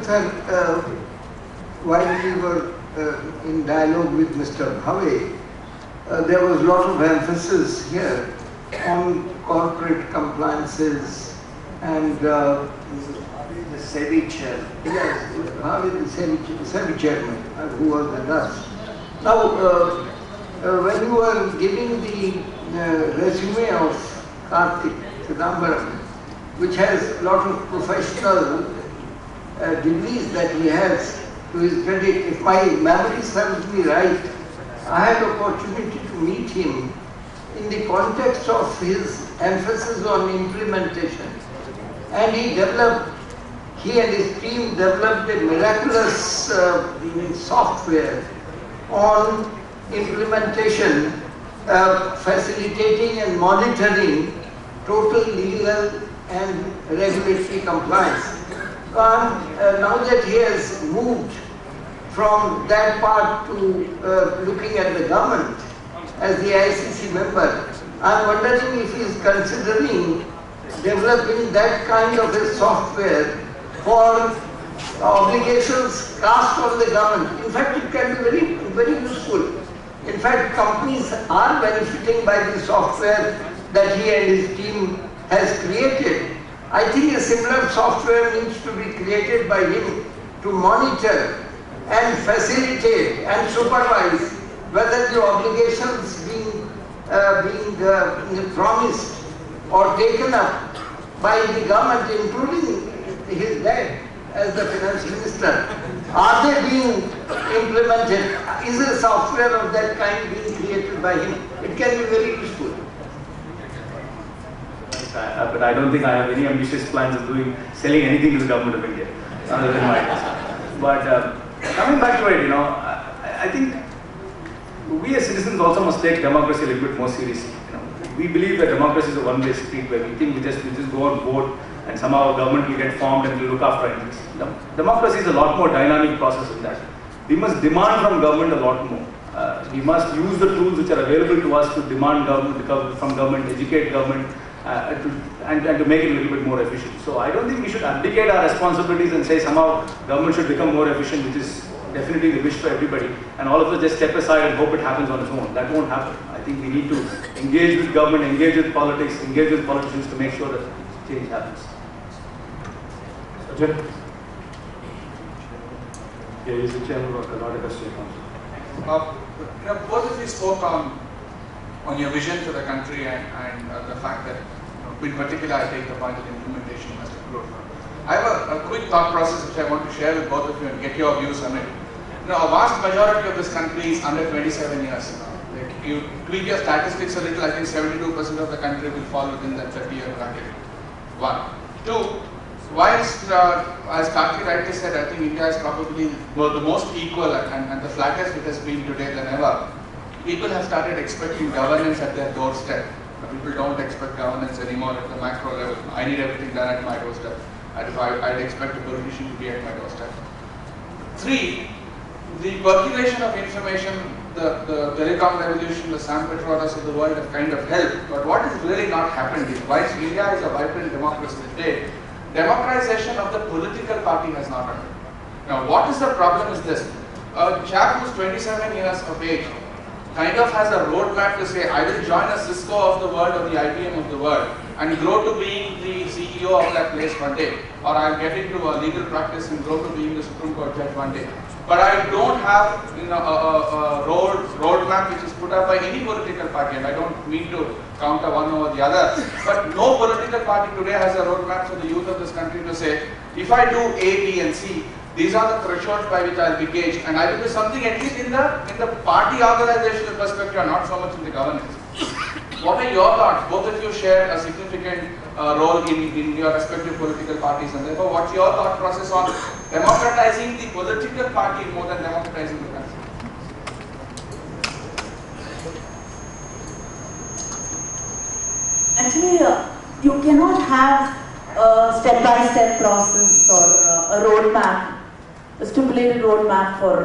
Sir, while we were in dialogue with Mr. Bhave, there was a lot of emphasis here on corporate compliances and the SEBI chair. Yes, Bhave, the SEBI chairman, who was with us. Now, when you were giving the resume of Karthik Chidambaram, which has a lot of professional degrees that he has, to his credit, if my memory serves me right, I had the opportunity to meet him in the context of his emphasis on implementation. And he and his team developed a miraculous software on implementation, facilitating and monitoring total legal and regulatory compliance. Now that he has moved from that part to looking at the government as the ICC member, I am wondering if he is considering developing that kind of a software for obligations cast on the government. In fact, it can be very, very useful. In fact, companies are benefiting by the software that he and his team has created. I think a similar software needs to be created by him to monitor and facilitate and supervise whether the obligations being promised or taken up by the government, including his dad as the finance minister, are they being implemented? Is a software of that kind being created by him? It can be very useful. But I don't think I have any ambitious plans of selling anything to the government of India, other than my But coming back to it, I think we as citizens also must take democracy a little bit more seriously. We believe that democracy is a one-way street where we think we just go on vote and somehow a government will get formed and will look after our interests. Democracy is a lot more dynamic process than that. We must demand from government a lot more. We must use the tools which are available to us to demand from government, educate government, and to make it a little bit more efficient. So I don't think we should abdicate our responsibilities and say somehow government should become more efficient, which is definitely the wish for everybody, and all of us just step aside and hope it happens on its own. That won't happen. I think we need to engage with government, engage with politics, engage with politicians to make sure that change happens. Sajid? Yeah, he's the chairman of Karnataka State Council. Both of you spoke on your vision for the country and the fact that, in particular, I take the point that implementation must improve. I have a quick thought process which I want to share with both of you and get your views on it. A vast majority of this country is under 27 years. Like, you tweak your statistics a little, I think 72% of the country will fall within that 30-year bracket. One. Two, whilst, as Karthik rightly said, I think India is probably the most equal and the flattest it has been today than ever. People have started expecting governance at their doorstep. People don't expect governance anymore at the macro level. I need everything done at my doorstep. I'd expect a politician to be at my doorstep. Three, the percolation of information, the telecom revolution, the Sam Petronas of the world have kind of helped. But what has really not happened is, whilst India is a vibrant democracy today, democratization of the political party has not happened. Now, what is the problem is this. A chap who's 27 years of age kind of has a roadmap to say, I will join a Cisco of the world or the IBM of the world and grow to being the CEO of that place one day. Or I'll get into a legal practice and grow to being the Supreme Court judge one day. But I don't have a roadmap which is put up by any political party, and I don't mean to counter one over the other. But no political party today has a roadmap for the youth of this country to say, if I do A, B and C, these are the thresholds by which I'll be gauged, and I will do something at least in the party organizational perspective, not so much in the governance. What are your thoughts? Both of you share a significant role in your respective political parties, and therefore what's your thought process on democratizing the political party more than democratizing the country? Actually, you cannot have a step-by-step process or a roadmap, a stipulated roadmap for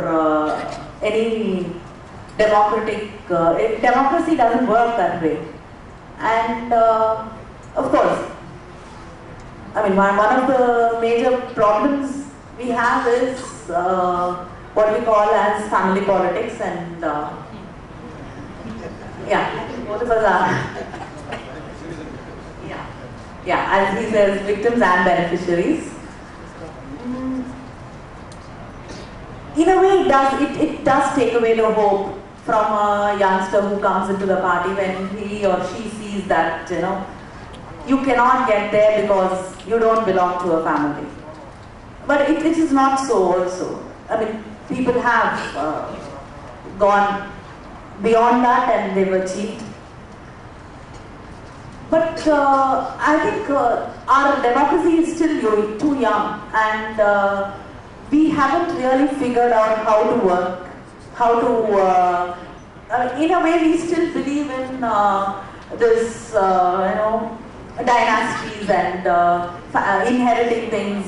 any democratic, democracy doesn't work that way. And of course, I mean, one of the major problems we have is what we call as family politics, and yeah, both of us are. Yeah, as he says, victims and beneficiaries. In a way, it does take away the hope from a youngster who comes into the party when he or she sees that, you know, you cannot get there because you don't belong to a family. But it is not so also. I mean, people have gone beyond that and they've achieved. But I think our democracy is still too young, and we haven't really figured out how to work, how to, in a way we still believe in this, you know, dynasties and inheriting things.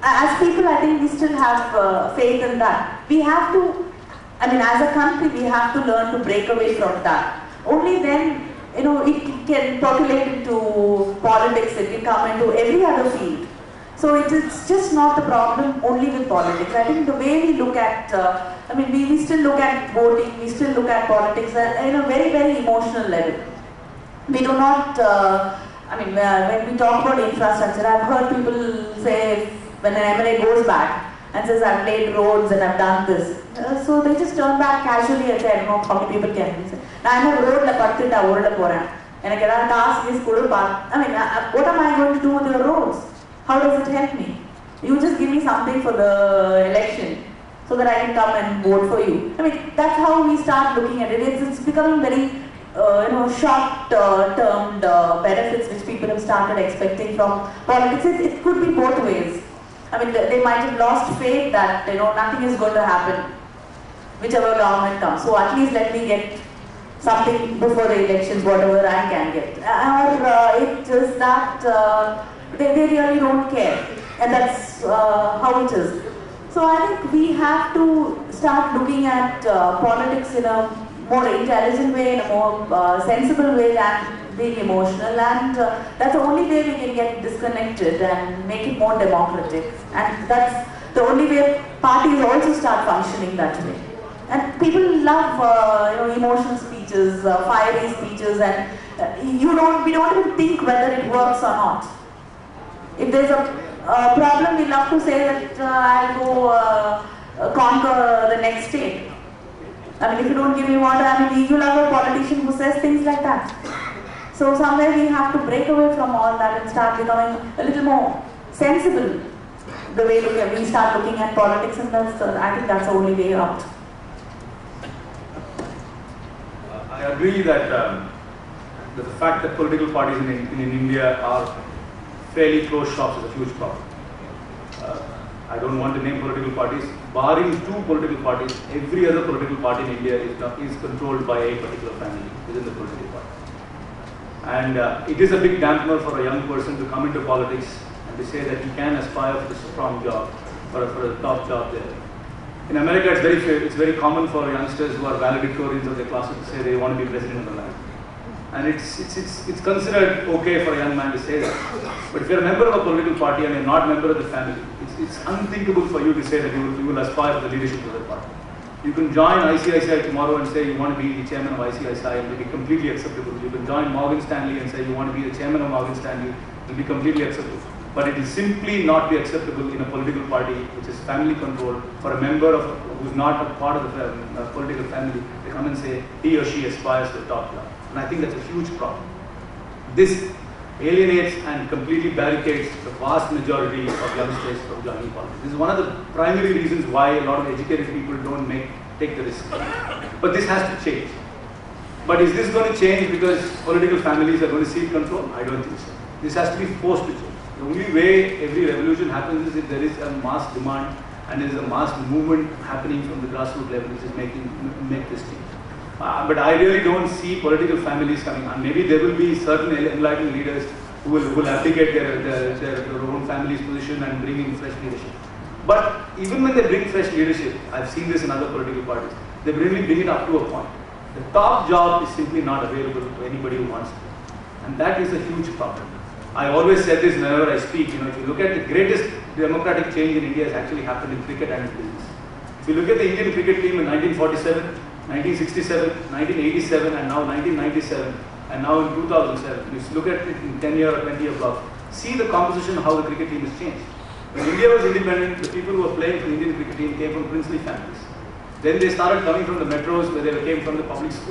As people, I think we still have faith in that. We have to, I mean, as a country, we have to learn to break away from that. Only then, you know, it can percolate into politics, it can come into every other field. So it's just not the problem only with politics. I think the way we look at, I mean, we still look at voting, we still look at politics at a very, very emotional level. We do not, I mean, when we talk about infrastructure, I've heard people say, when an MLA goes back and says, I've laid roads and I've done this. So they just turn back casually and say, I don't know how many people can say, I'm a road la pattita old poran. And I get a task is good part. I mean, what am I going to do with your roads? How does it help me? You just give me something for the election so that I can come and vote for you. I mean, that's how we start looking at it. It's becoming very, you know, short-termed benefits which people have started expecting from politics. It could be both ways. I mean, they might have lost faith that, you know, nothing is going to happen, whichever government comes. So at least let me get something before the elections, whatever I can get. Or it is that they really don't care. And that's how it is. So I think we have to start looking at politics in a more intelligent way, in a more sensible way than being emotional, and that's the only way we can get disconnected and make it more democratic. And that's the only way parties also start functioning that way. And people love you know, emotional speeches, fiery speeches, and we don't even think whether it works or not. If there's a problem, we love to say that I'll go conquer the next state. I mean, if you don't give me water, I mean, you love a politician who says things like that. So somewhere we have to break away from all that and start becoming a little more sensible the way we start looking at politics, and that's, I think that's the only way out. I agree that the fact that political parties in India are fairly closed shops is a huge problem. I don't want to name political parties. Barring two political parties, every other political party in India is controlled by a particular family within the political party. And it is a big dampener for a young person to come into politics and to say that he can aspire for a strong job or for a top job there. In America, it's very common for youngsters who are valedictorians of their classes to say they want to be president of the land. And it's considered okay for a young man to say that. But if you're a member of a political party and you're not a member of the family, it's unthinkable for you to say that you will aspire for the leadership of the party. You can join ICICI tomorrow and say you want to be the chairman of ICICI, and it will be completely acceptable. You can join Morgan Stanley and say you want to be the chairman of Morgan Stanley, it will be completely acceptable. But it will simply not be acceptable in a political party which is family controlled for a member of who's not a part of the political family to come and say he or she aspires to the top job. And I think that's a huge problem. This alienates and completely barricades the vast majority of youngsters from joining politics. This is one of the primary reasons why a lot of educated people don't take the risk. But this has to change. But is this going to change because political families are going to cede control? I don't think so. This has to be forced to change. The only way every revolution happens is if there is a mass demand and there is a mass movement happening from the grassroots level which is make this change. But I really don't see political families coming on. Maybe there will be certain enlightened leaders who will abdicate their own family's position and bring in fresh leadership. But even when they bring fresh leadership, I've seen this in other political parties, they really bring it up to a point. The top job is simply not available to anybody who wants it. And that is a huge problem. I always said this whenever I speak, if you look at the greatest democratic change in India has actually happened in cricket and in business. If you look at the Indian cricket team in 1947, 1967, 1987 and now 1997 and now in 2007, if you look at it in 10-year or 20-year block, see the composition of how the cricket team has changed. When India was independent, the people who were playing for the Indian cricket team came from princely families. Then they started coming from the metros where they came from the public schools.